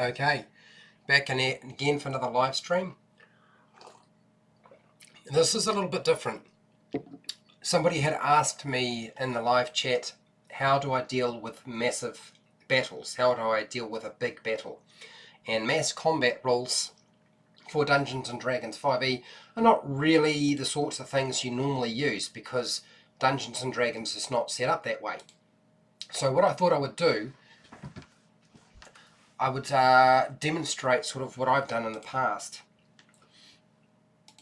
Okay, back in it again for another live stream. This is a little bit different. Somebody had asked me in the live chat, how do I deal with massive battles? How do I deal with a big battle? And mass combat rules for Dungeons and Dragons 5e are not really the sorts of things you normally use because Dungeons and Dragons is not set up that way. So what I thought I would do, I would demonstrate sort of what I've done in the past.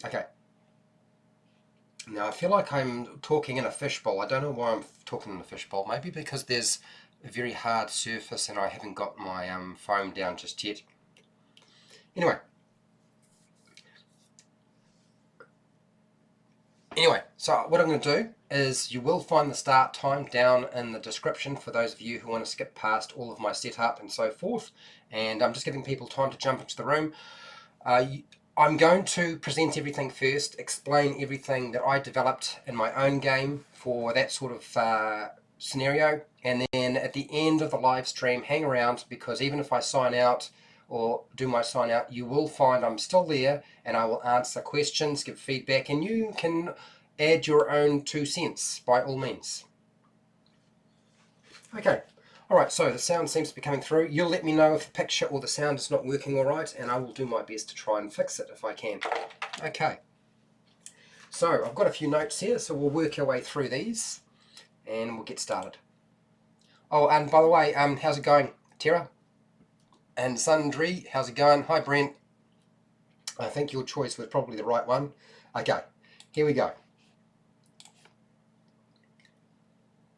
Okay. Now I feel like I'm talking in a fishbowl. I don't know why I'm talking in a fishbowl. Maybe because there's a very hard surface and I haven't got my foam down just yet. Anyway, so what I'm going to do is you will find the start time down in the description for those of you who want to skip past all of my setup and so forth. And I'm just giving people time to jump into the room. I'm going to present everything first, explain everything that I developed in my own game for that sort of scenario, and then at the end of the live stream, hang around, because even if I sign out or do my sign out, you will find I'm still there and I will answer questions, give feedback, and you can add your own 2 cents by all means. Okay. Alright, so the sound seems to be coming through. You'll let me know if the picture or the sound is not working alright, and I will do my best to try and fix it if I can. Okay. So, I've got a few notes here, so we'll work our way through these, and we'll get started. Oh, and by the way, how's it going, Tara? And Sundry, how's it going? Hi, Brent. I think your choice was probably the right one. Okay, here we go.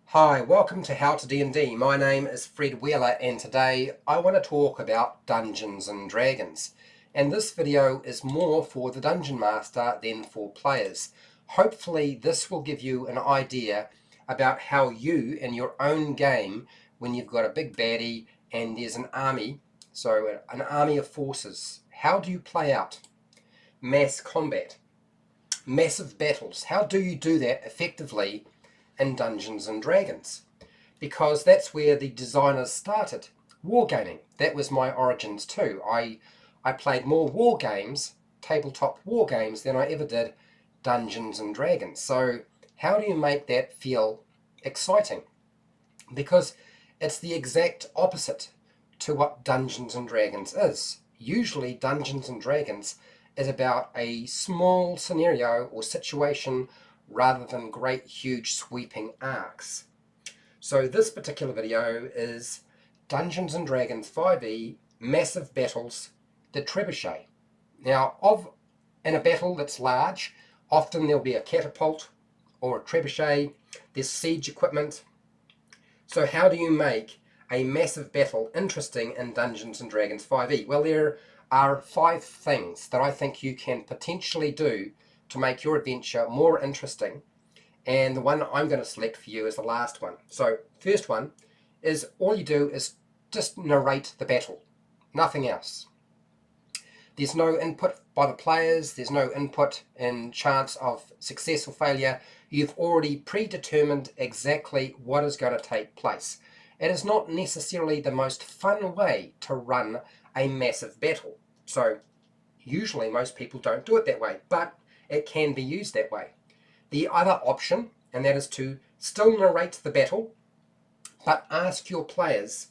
Hi, welcome to HowtoDandD. My name is Fred Wheeler and today I want to talk about Dungeons and Dragons. And this video is more for the Dungeon Master than for players. Hopefully this will give you an idea about how you in your own game, when you've got a big baddie and there's an army, so an army of forces, how do you play out mass combat, massive battles? How do you do that effectively in Dungeons and Dragons? Because that's where the designers started. Wargaming, that was my origins too. I played more war games, tabletop war games, than I ever did Dungeons and Dragons. So how do you make that feel exciting? Because it's the exact opposite to what Dungeons and Dragons is. Usually Dungeons and Dragons is about a small scenario or situation rather than great huge sweeping arcs. So this particular video is Dungeons and Dragons 5e massive battles, the Trebuchet. Now in a battle that's large, often there'll be a catapult or a trebuchet, there's siege equipment. So how do you make a massive battle interesting in Dungeons and Dragons 5e? Well, there are 5 things that I think you can potentially do to make your adventure more interesting, and the one I'm going to select for you is the last one. So first one is all you do is just narrate the battle, nothing else. There's no input by the players, there's no input in chance of success or failure. You've already predetermined exactly what is going to take place. It is not necessarily the most fun way to run a massive battle. So usually most people don't do it that way, but it can be used that way. The other option, and that is to still narrate the battle, but ask your players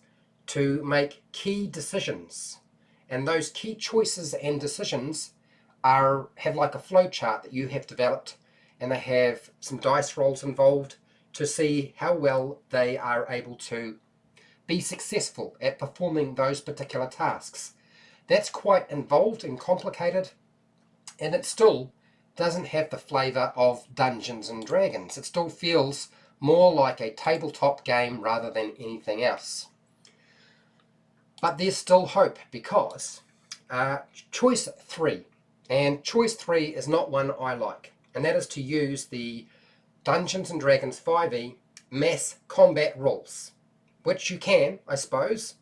to make key decisions. And those key choices and decisions have like a flow chart that you have developed, and they have some dice rolls involved to see how well they are able to be successful at performing those particular tasks. That's quite involved and complicated, and it still doesn't have the flavour of Dungeons and Dragons. It still feels more like a tabletop game rather than anything else. But there's still hope, because choice 3, and choice 3 is not one I like, and that is to use the Dungeons and Dragons 5e mass combat rules, which you can, I suppose,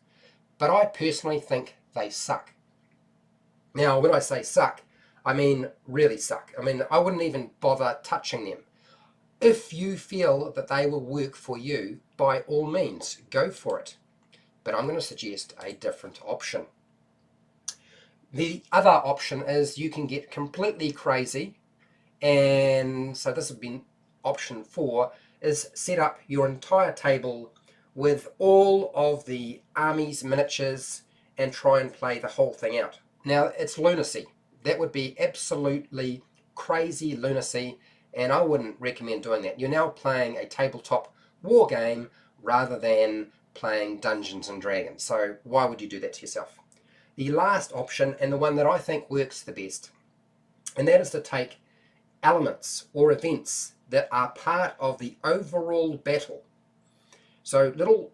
but I personally think they suck. Now, when I say suck, I mean really suck. I mean, I wouldn't even bother touching them. If you feel that they will work for you, by all means, go for it. But I'm going to suggest a different option. The other option is you can get completely crazy, and so this would be option 4, is set up your entire table with all of the army's miniatures and try and play the whole thing out. Now, it's lunacy. That would be absolutely crazy lunacy, and I wouldn't recommend doing that. You're now playing a tabletop war game rather than playing Dungeons and Dragons, so why would you do that to yourself? The last option, and the one that I think works the best, and that is to take elements or events that are part of the overall battle. So little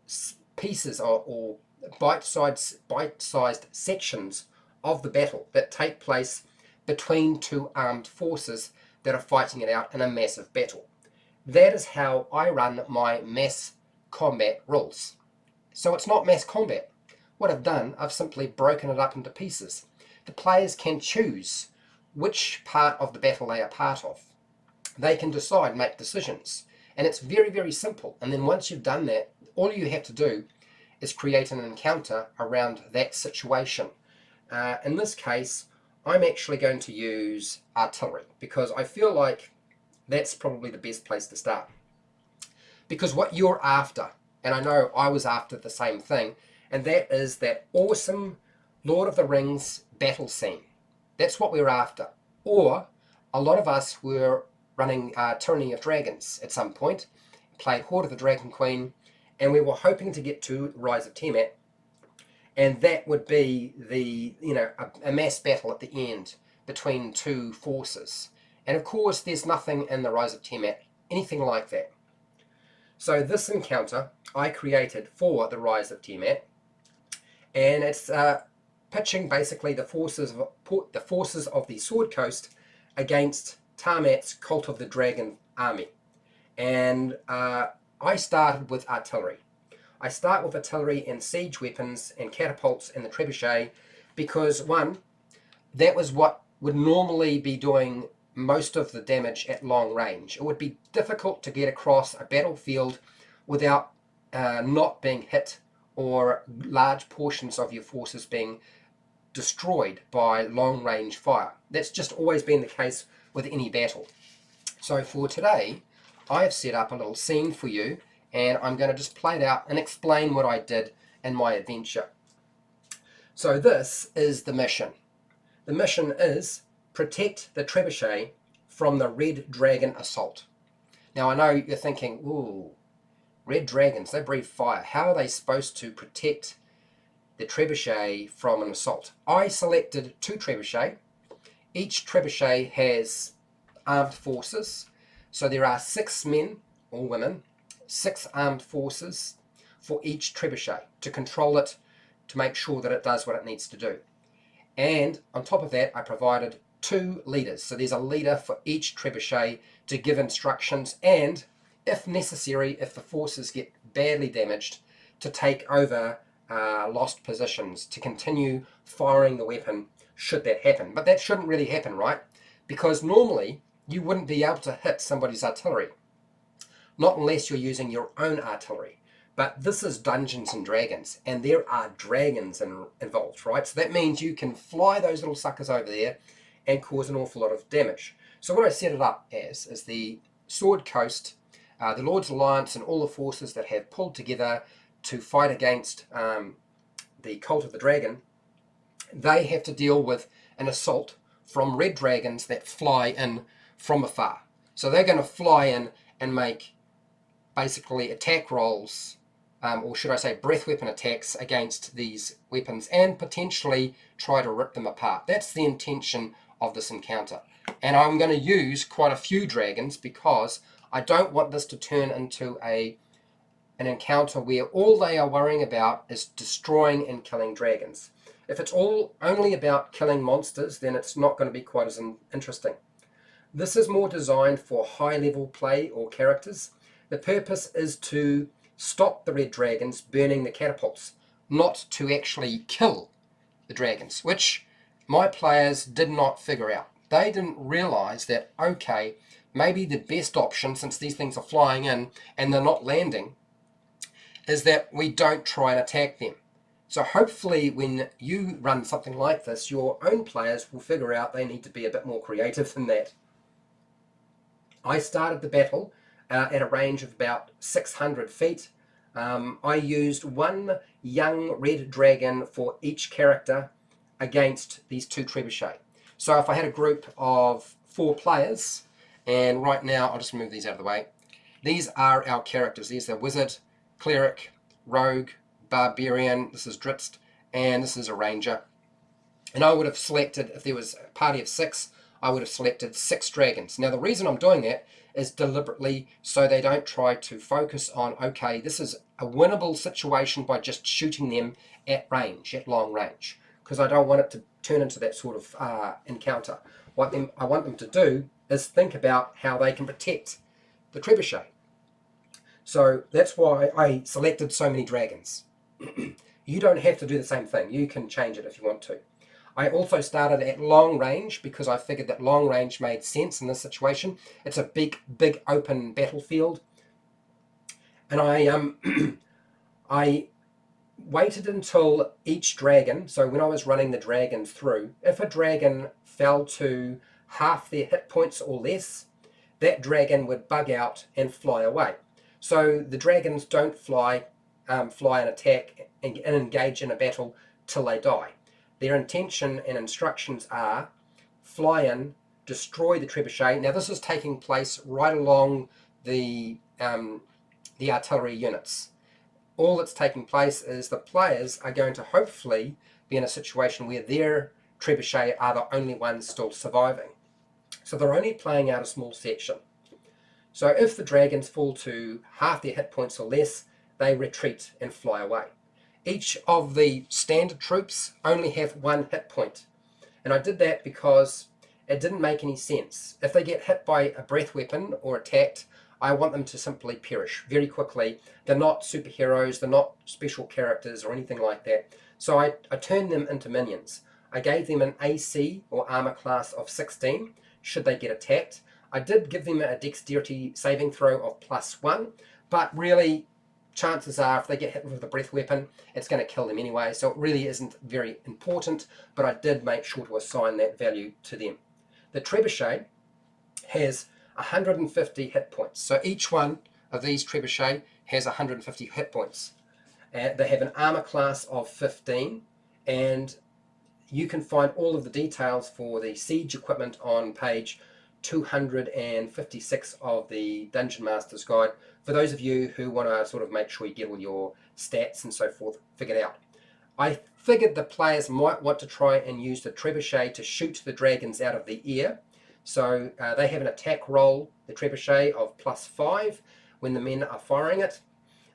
pieces or bite-sized sections of the battle that take place between two armed forces that are fighting it out in a massive battle. That is how I run my mass combat rules. So it's not mass combat. What I've done, I've simply broken it up into pieces. The players can choose which part of the battle they are part of. They can decide, make decisions, and it's very, very simple. And then once you've done that, all you have to do is create an encounter around that situation. In this case, I'm actually going to use artillery because I feel like that's probably the best place to start. Because what you're after, and I know I was after the same thing, and that is that awesome Lord of the Rings battle scene. That's what we're after. Or a lot of us were running Tyranny of Dragons at some point, played Horde of the Dragon Queen, and we were hoping to get to Rise of Tiamat, and that would be a mass battle at the end between two forces. And of course, there's nothing in the Rise of Tiamat, anything like that. So this encounter I created for the Rise of Tiamat, and it's pitching basically the forces of the Sword Coast against Tiamat's Cult of the Dragon army. And I started with artillery. I start with artillery and siege weapons and catapults and the trebuchet because, one, that was what would normally be doing most of the damage at long range. It would be difficult to get across a battlefield without not being hit or large portions of your forces being destroyed by long range fire. That's just always been the case with any battle. So for today, I have set up a little scene for you, and I'm going to just play it out and explain what I did in my adventure. So this is the mission. The mission is protect the trebuchet from the red dragon assault. Now I know you're thinking, ooh, red dragons, they breathe fire. How are they supposed to protect the trebuchet from an assault? I selected 2 trebuchet. Each trebuchet has armed forces. So there are 6 men or women, 6 armed forces for each trebuchet to control it, to make sure that it does what it needs to do. And on top of that, I provided 2 leaders. So there's a leader for each trebuchet to give instructions and, if necessary, if the forces get badly damaged, to take over lost positions, to continue firing the weapon should that happen. But that shouldn't really happen, right? Because normally you wouldn't be able to hit somebody's artillery, not unless you're using your own artillery. But this is Dungeons and Dragons, and there are dragons involved, right? So that means you can fly those little suckers over there and cause an awful lot of damage. So what I set it up as is the Sword Coast, the Lord's Alliance, and all the forces that have pulled together to fight against the Cult of the Dragon. They have to deal with an assault from red dragons that fly in from afar. So they're going to fly in and make basically attack rolls, or should I say breath weapon attacks against these weapons and potentially try to rip them apart. That's the intention of this encounter. And I'm going to use quite a few dragons because I don't want this to turn into an encounter where all they are worrying about is destroying and killing dragons. If it's only about killing monsters, then it's not going to be quite as interesting. This is more designed for high-level play or characters. The purpose is to stop the red dragons burning the catapults, not to actually kill the dragons, which my players did not figure out. They didn't realize that, okay, maybe the best option, since these things are flying in and they're not landing, is that we don't try and attack them. So hopefully when you run something like this, your own players will figure out they need to be a bit more creative than that. I started the battle at a range of about 600 feet. I used one young red dragon for each character against these two trebuchet. So if I had a group of 4 players, and right now I'll just move these out of the way. These are our characters. These are wizard, cleric, rogue, barbarian. This is Dritzt, and this is a ranger. And I would have selected, if there was a party of 6, I would have selected 6 dragons. Now the reason I'm doing that is deliberately so they don't try to focus on, okay, this is a winnable situation by just shooting them at range, at long range, because I don't want it to turn into that sort of encounter. What I want them to do is think about how they can protect the trebuchet. So that's why I selected so many dragons. You don't have to do the same thing. You can change it if you want to. I also started at long range because I figured that long range made sense in this situation. It's a big open battlefield. And I waited until each dragon, so when I was running the dragons through, if a dragon fell to half their hit points or less, that dragon would bug out and fly away. So the dragons don't fly and attack and engage in a battle till they die. Their intention and instructions are fly in, destroy the trebuchet. Now this is taking place right along the artillery units. All that's taking place is the players are going to hopefully be in a situation where their trebuchet are the only ones still surviving. So they're only playing out a small section. So if the dragons fall to half their hit points or less, they retreat and fly away. Each of the standard troops only have 1 hit point. And I did that because it didn't make any sense. If they get hit by a breath weapon or attacked, I want them to simply perish very quickly. They're not superheroes, they're not special characters or anything like that. So I turned them into minions. I gave them an AC or armor class of 16 should they get attacked. I did give them a dexterity saving throw of +1, but really chances are if they get hit with a breath weapon, it's going to kill them anyway, so it really isn't very important, but I did make sure to assign that value to them. The trebuchet has 150 hit points, so each one of these trebuchet has 150 hit points. They have an armor class of 15, and you can find all of the details for the siege equipment on page 256 of the Dungeon Master's Guide, for those of you who want to sort of make sure you get all your stats and so forth figured out. I figured the players might want to try and use the trebuchet to shoot the dragons out of the air. So they have an attack roll, the trebuchet, of +5 when the men are firing it.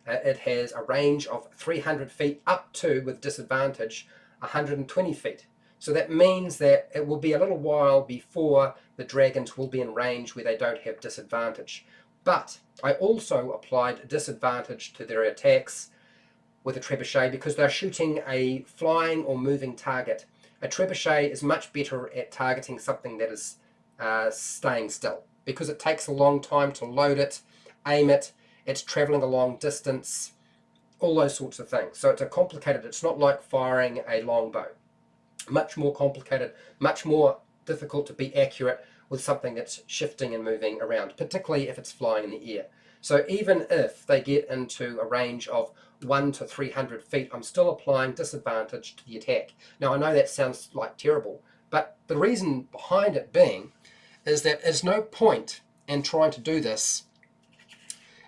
It has a range of 300 feet up to, with disadvantage, 120 feet. So that means that it will be a little while before the dragons will be in range where they don't have disadvantage. But I also applied disadvantage to their attacks with a trebuchet because they're shooting a flying or moving target. A trebuchet is much better at targeting something that is staying still, because it takes a long time to load it, aim it, it's traveling a long distance, all those sorts of things. So it's not like firing a longbow. Much more complicated, much more difficult to be accurate with something that's shifting and moving around, particularly if it's flying in the air. So even if they get into a range of 1 to 300 feet, I'm still applying disadvantage to the attack. Now I know that sounds like terrible, but the reason behind it being is that there's no point in trying to do this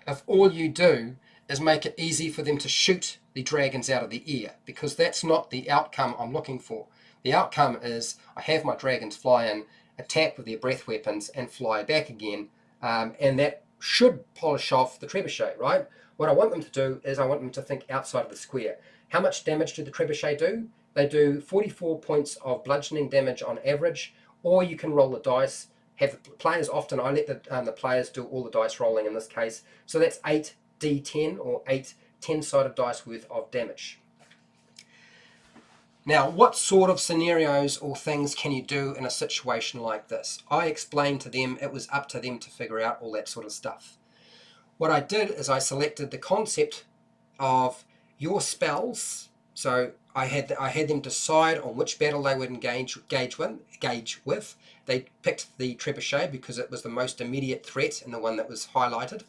if all you do is make it easy for them to shoot the dragons out of the air, because that's not the outcome I'm looking for. The outcome is I have my dragons fly in, attack with their breath weapons, and fly back again, and that should polish off the trebuchet, right? What I want them to do is I want them to think outside of the square. How much damage do the trebuchet do? They do 44 points of bludgeoning damage on average, or you can roll the dice. Have the players often, I let the players do all the dice rolling in this case, so that's 8d10 or 8 10-sided dice worth of damage. Now, what sort of scenarios or things can you do in a situation like this? I explained to them it was up to them to figure out all that sort of stuff. What I did is I selected the concept of your spells So I had them decide on which battle they would engage with. They picked the Trebuchet because it was the most immediate threat and the one that was highlighted,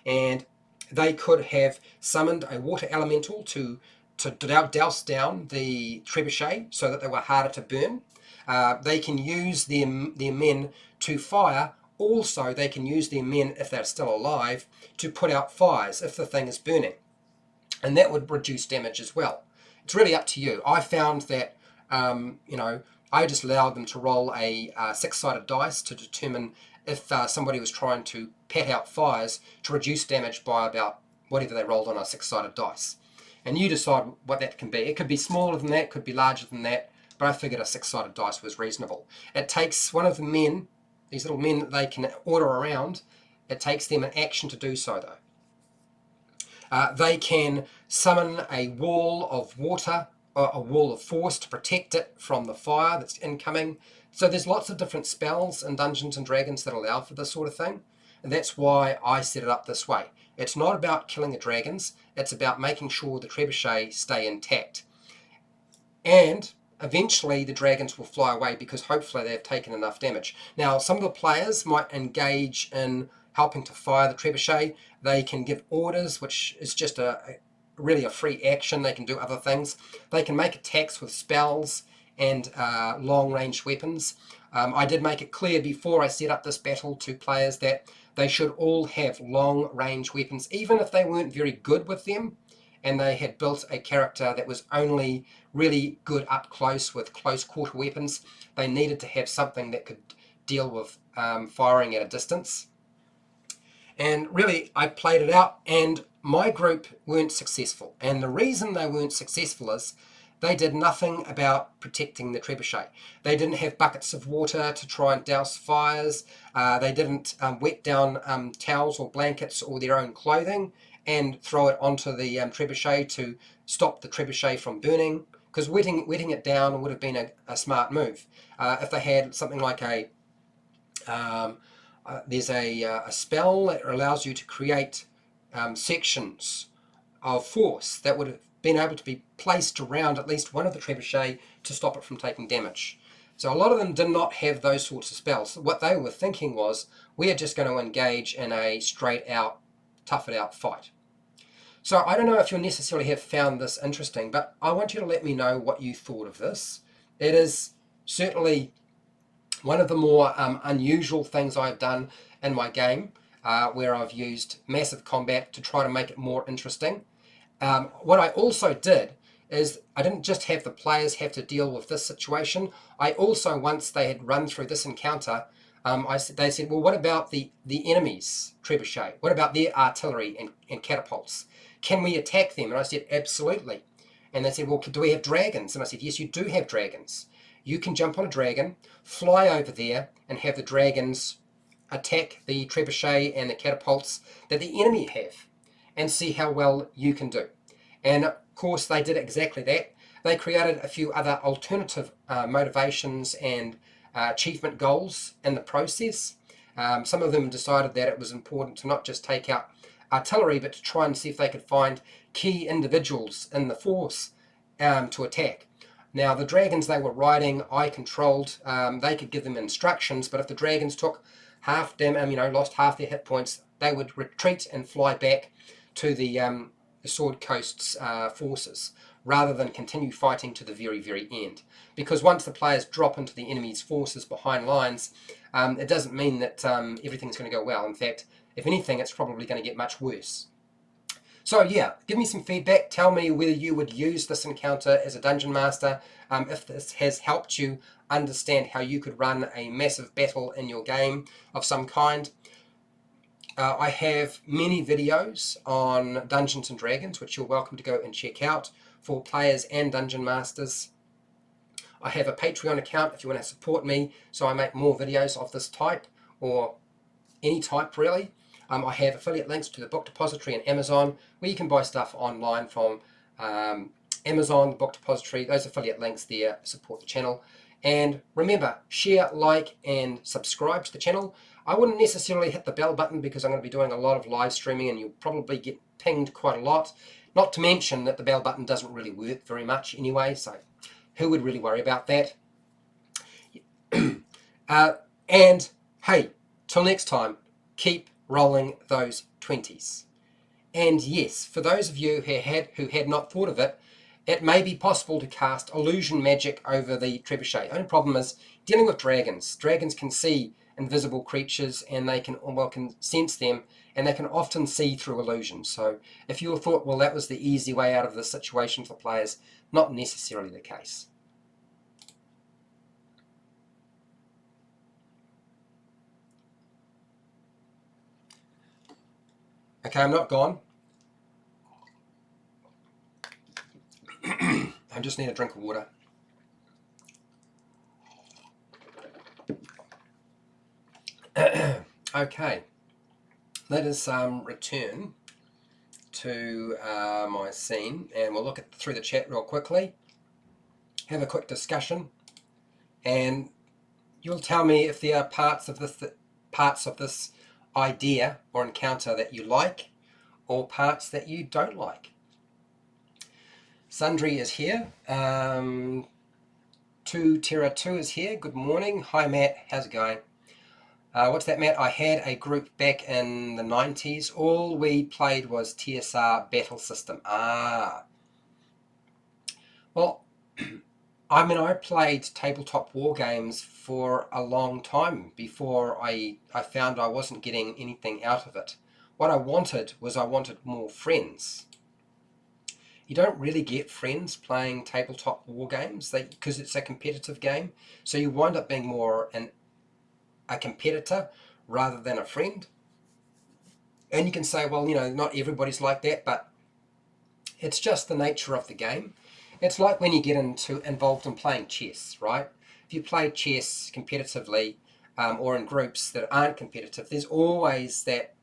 and they could have summoned a water elemental to douse down the Trebuchet so that they were harder to burn. They can use their men to fire. Also, they can use their men, if they're still alive, to put out fires if the thing is burning, and that would reduce damage as well. It's really up to you. I found that I just allowed them to roll a six-sided dice to determine if somebody was trying to pat out fires to reduce damage by about whatever they rolled on a six-sided dice. And you decide what that can be. It could be smaller than that, could be larger than that, but I figured a six-sided dice was reasonable. It takes one of the men, these little men that they can order around, it takes them an action to do so though. They can summon a wall of water, or a wall of force to protect it from the fire that's incoming. So there's lots of different spells in Dungeons and Dragons that allow for this sort of thing. And that's why I set it up this way. It's not about killing the dragons, it's about making sure the trebuchet stay intact. And eventually the dragons will fly away because hopefully they've taken enough damage. Now, some of the players might engage in helping to fire the trebuchet. They can give orders, which is just really a free action. They can do other things. They can make attacks with spells and long-range weapons. I did make it clear before I set up this battle to players that they should all have long-range weapons, even if they weren't very good with them, and they had built a character that was only really good up close with close quarter weapons. They needed to have something that could deal with firing at a distance. And really, I played it out, and my group weren't successful. And the reason they weren't successful is they did nothing about protecting the trebuchet. They didn't have buckets of water to try and douse fires. They didn't wet down towels or blankets or their own clothing and throw it onto the trebuchet to stop the trebuchet from burning, because wetting it down would have been a smart move. If they had something like there's a spell that allows you to create sections of force that would have been able to be placed around at least one of the trebuchet to stop it from taking damage. So a lot of them did not have those sorts of spells. What they were thinking was, we are just going to engage in a straight out, tough it out fight. So I don't know if you'll necessarily have found this interesting, but I want you to let me know what you thought of this. It is certainly one of the more unusual things I've done in my game, where I've used massive combat to try to make it more interesting. What I also did is I didn't just have the players have to deal with this situation. I also, once they had run through this encounter, they said, well, what about the enemy's trebuchet? What about their artillery and catapults? Can we attack them? And I said, absolutely. And they said, well, do we have dragons? And I said, yes, you do have dragons. You can jump on a dragon, fly over there, and have the dragons attack the trebuchet and the catapults that the enemy have, and see how well you can do. And of course they did exactly that. They created a few other alternative motivations and achievement goals in the process. Some of them decided that it was important to not just take out artillery, but to try and see if they could find key individuals in the force to attack. Now, the dragons they were riding, I controlled. They could give them instructions, but if the dragons took half damage, lost half their hit points, they would retreat and fly back to the Sword Coast's forces, rather than continue fighting to the very, very end. Because once the players drop into the enemy's forces behind lines, it doesn't mean that everything's going to go well. In fact, if anything, it's probably going to get much worse. So yeah, give me some feedback. Tell me whether you would use this encounter as a dungeon master, if this has helped you understand how you could run a massive battle in your game of some kind. I have many videos on Dungeons and Dragons, which you're welcome to go and check out for players and dungeon masters. I have a Patreon account if you want to support me, so I make more videos of this type, or any type really. I have affiliate links to the book depository and Amazon, where you can buy stuff online from Amazon, the book depository. Those affiliate links there support the channel. And remember, share, like, and subscribe to the channel. I wouldn't necessarily hit the bell button because I'm going to be doing a lot of live streaming and you'll probably get pinged quite a lot. Not to mention that the bell button doesn't really work very much anyway, so who would really worry about that? And hey, till next time, keep rolling those 20s. And yes, for those of you who had not thought of it, it may be possible to cast illusion magic over the trebuchet. Only problem is dealing with dragons. Dragons can see invisible creatures, and they can sense them, and they can often see through illusions. So if you thought, well, that was the easy way out of the situation for players, not necessarily the case. Okay, I'm not gone. I just need a drink of water. Okay, let us return to my scene, and we'll look through the chat real quickly, have a quick discussion, and you'll tell me if there are parts of this idea or encounter that you like, or parts that you don't like. Sundry is here. 2Tera2 is here. Good morning. Hi Matt, how's it going? What's that, Matt? I had a group back in the 90s. All we played was TSR battle system. Well, I played tabletop war games for a long time before I found I wasn't getting anything out of it. What I wanted more friends. You don't really get friends playing tabletop war games because it's a competitive game, so you wind up being more a competitor rather than a friend. And you can say, well, not everybody's like that, but it's just the nature of the game. It's like when you get involved in playing chess, right? If you play chess competitively or in groups that aren't competitive, there's always that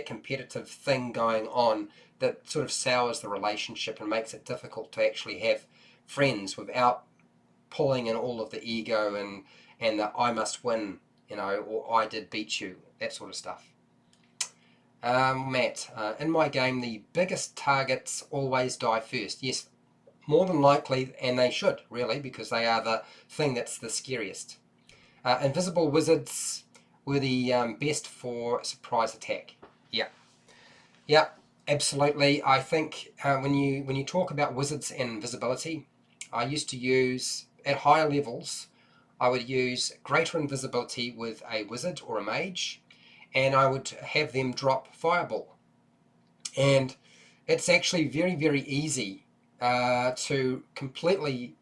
competitive thing going on that sort of sours the relationship and makes it difficult to actually have friends without pulling in all of the ego and the I must win, or I did beat you, that sort of stuff. Matt, in my game, the biggest targets always die first. Yes, more than likely, and they should, really, because they are the thing that's the scariest. Invisible wizards were the best for surprise attack. Yeah, absolutely. I think when you talk about wizards and invisibility, I used to use, at higher levels, I would use greater invisibility with a wizard or a mage, and I would have them drop fireball. And it's actually very, very easy to completely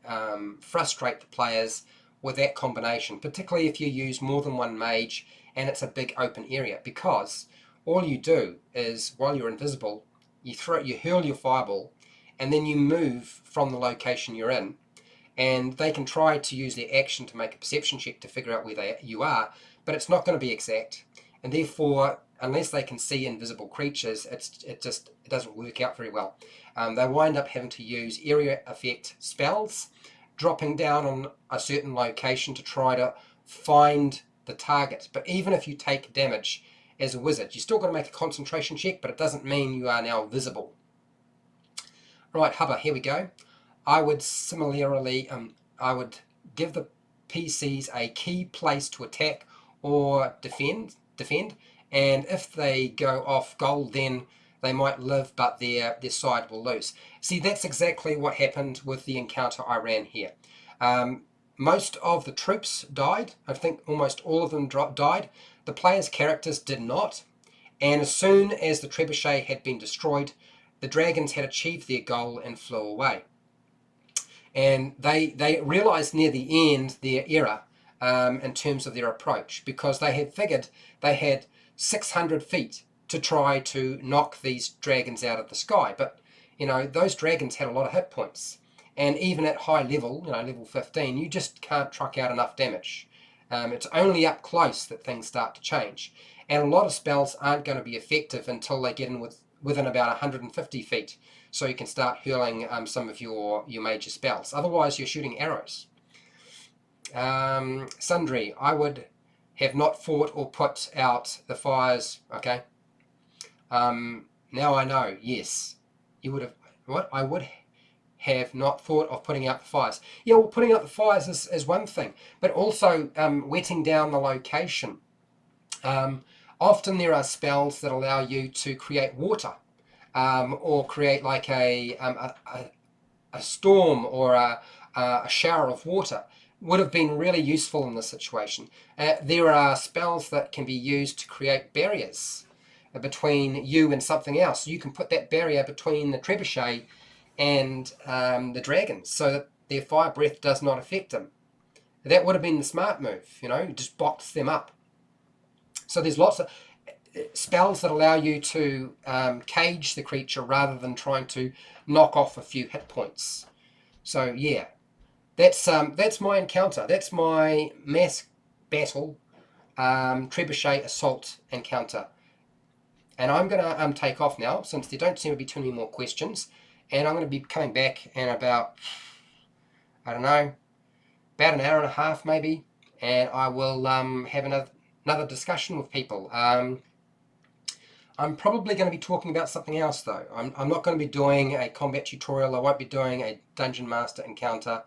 frustrate the players with that combination, particularly if you use more than one mage and it's a big open area, because all you do is, while you're invisible, you hurl your fireball, and then you move from the location you're in, and they can try to use their action to make a perception check to figure out where you are, but it's not going to be exact, and therefore, unless they can see invisible creatures, it doesn't work out very well. They wind up having to use area effect spells, dropping down on a certain location to try to find the target. But even if you take damage as a wizard, you still got to make a concentration check, but it doesn't mean you are now visible. Right, Hubba, here we go. I would similarly, I would give the PCs a key place to attack or defend, and if they go off goal, then they might live, but their side will lose. See, that's exactly what happened with the encounter I ran here. Most of the troops died. I think almost all of them died. The players' characters did not. And as soon as the trebuchet had been destroyed, the dragons had achieved their goal and flew away. And they realized near the end their error in terms of their approach, because they had figured they had 600 feet to try to knock these dragons out of the sky. But, those dragons had a lot of hit points. And even at high level, level 15, you just can't truck out enough damage. It's only up close that things start to change. And a lot of spells aren't going to be effective until they get in within about 150 feet. So you can start hurling some of your major spells. Otherwise, you're shooting arrows. Sundry, I would have not fought or put out the fires. Okay. Now I know. Yes, you would have. I would have not thought of putting out the fires. Yeah, well, putting out the fires is one thing, but also wetting down the location. Often there are spells that allow you to create water, or create like a storm or a shower of water. Would have been really useful in this situation. There are spells that can be used to create barriers between you and something else. You can put that barrier between the Trebuchet and the dragons so that their fire breath does not affect them. That would have been the smart move, just box them up. So there's lots of spells that allow you to cage the creature rather than trying to knock off a few hit points. So yeah, that's my encounter. That's my mass battle trebuchet assault encounter. And I'm going to take off now since there don't seem to be too many more questions. And I'm going to be coming back in about, I don't know, about an hour and a half maybe. And I will have another discussion with people. I'm probably going to be talking about something else though. I'm not going to be doing a combat tutorial. I won't be doing a Dungeon Master encounter.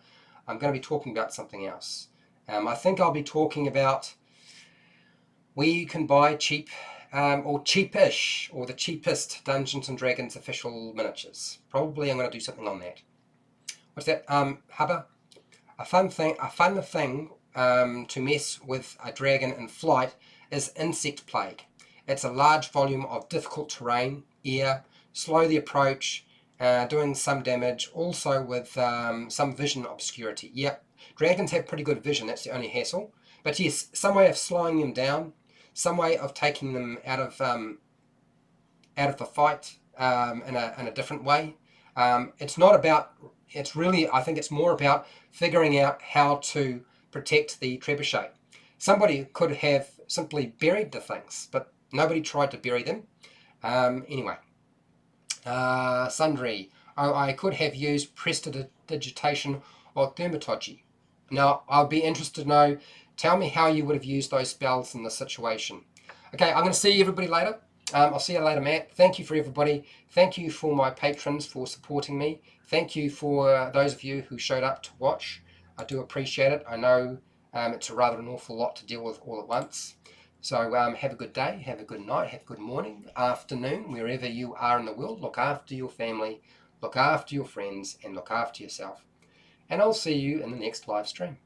I'm going to be talking about something else. I think I'll be talking about where you can buy cheap or cheapish, or the cheapest Dungeons and Dragons official miniatures. Probably I'm going to do something on that. What's that? Hubba? A fun thing to mess with a dragon in flight is insect plague. It's a large volume of difficult terrain, air, slow the approach, doing some damage, also with some vision obscurity. Yep, dragons have pretty good vision, that's the only hassle. But yes, some way of slowing them down, some way of taking them out of the fight in a different way. It's not about, it's really, I think it's more about figuring out how to protect the trebuchet. Somebody could have simply buried the things, but nobody tried to bury them. Anyway, sundry. Oh, I could have used prestidigitation or thaumaturgy. Now, I'll be interested to know, tell me how you would have used those spells in this situation. Okay, I'm going to see everybody later. I'll see you later, Matt. Thank you for everybody. Thank you for my patrons for supporting me. Thank you for those of you who showed up to watch. I do appreciate it. I know it's a rather an awful lot to deal with all at once. So have a good day, have a good night, have a good morning, afternoon, wherever you are in the world. Look after your family, look after your friends, and look after yourself. And I'll see you in the next live stream.